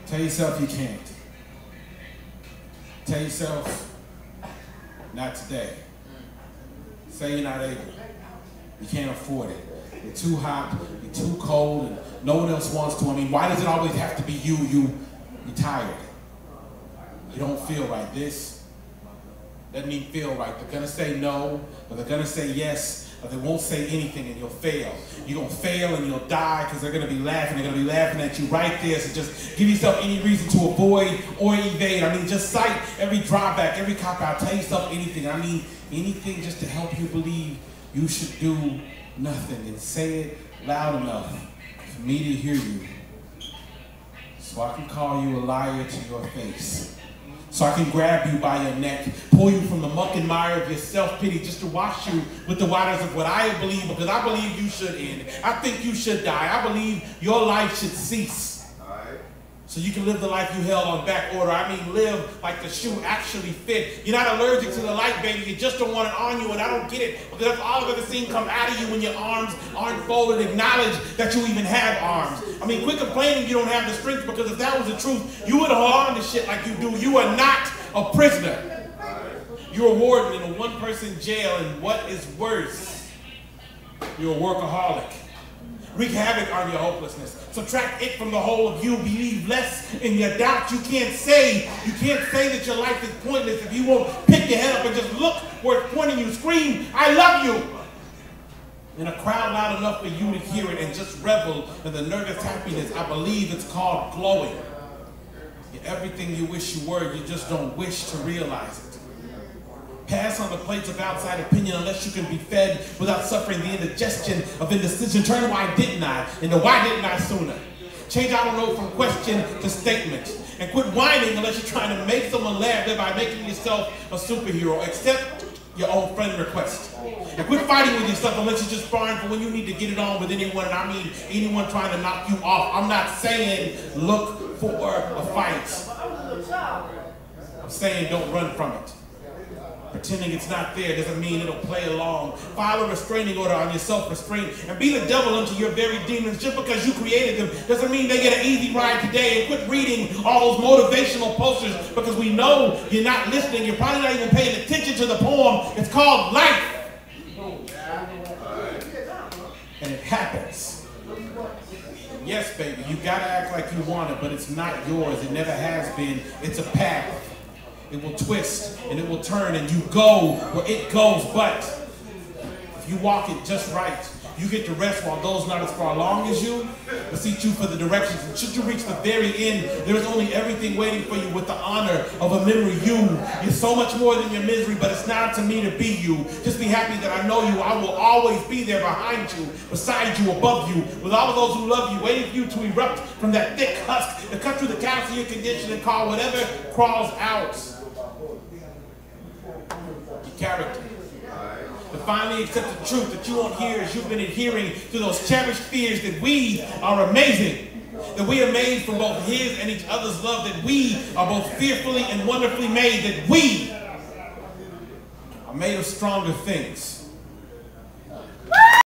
Tell yourself you can't. Tell yourself, not today. Say you're not able. You can't afford it. You're too hot, you're too cold, and no one else wants to. I mean, why does it always have to be you? You're tired. You don't feel right. This doesn't even feel right. They're gonna say no, or they're gonna say yes, or they won't say anything and you'll fail. You're gonna fail and you'll die because they're gonna be laughing. They're gonna be laughing at you right there. So just give yourself any reason to avoid or evade. I mean, just cite every drawback, every cop-out. Tell yourself anything. I mean, anything just to help you believe you should do nothing, and say it loud enough for me to hear you, so I can call you a liar to your face, so I can grab you by your neck, pull you from the muck and mire of your self-pity just to wash you with the waters of what I believe, because I believe you should end. I think you should die. I believe your life should cease. So you can live the life you held on back order. I mean, live like the shoe actually fit. You're not allergic to the light, baby. You just don't want it on you, and I don't get it, because that's all I've ever seen come out of you when your arms aren't folded. Acknowledge that you even have arms. I mean, quit complaining you don't have the strength, because if that was the truth, you would hold on to shit like you do. You are not a prisoner. You're a warden in a one-person jail, and what is worse, you're a workaholic. Wreak havoc on your hopelessness. Subtract it from the whole of you. Believe less in your doubt. You can't say that your life is pointless if you won't pick your head up and just look where it's pointing you. Scream, I love you, in a crowd loud enough for you to hear it, and just revel in the nervous happiness. I believe it's called glowing. You're everything you wish you were. You just don't wish to realize it. Pass on the plates of outside opinion unless you can be fed without suffering the indigestion of indecision. Turn to why didn't I into why didn't I sooner. Change I don't know from question to statement. And quit whining unless you're trying to make someone laugh, thereby making yourself a superhero. Accept your own friend request. And quit fighting with yourself unless you're just sparring for when you need to get it on with anyone. And I mean anyone trying to knock you off. I'm not saying look for a fight. I'm saying don't run from it. Pretending it's not there doesn't mean it'll play along. File a restraining order on your self-restraint and be the devil unto your very demons. Just because you created them doesn't mean they get an easy ride today. And quit reading all those motivational posters, because we know you're not listening. You're probably not even paying attention to the poem. It's called life. And it happens. Yes, baby, you gotta act like you want it, but it's not yours. It never has been. It's a path. It will twist and it will turn, and you go where it goes. But if you walk it just right, you get to rest while those not as far along as you beseech you for the directions. And should you reach the very end, there is only everything waiting for you with the honor of a memory. You're so much more than your misery, but it's not up to me to be you. Just be happy that I know you. I will always be there behind you, beside you, above you, with all of those who love you, waiting for you to erupt from that thick husk, to cut through the chaos of your condition and call whatever crawls out your character. To finally accept the truth that you won't hear as you've been adhering to those cherished fears that we are amazing. That we are made from both his and each other's love. That we are both fearfully and wonderfully made. That we are made of stronger things.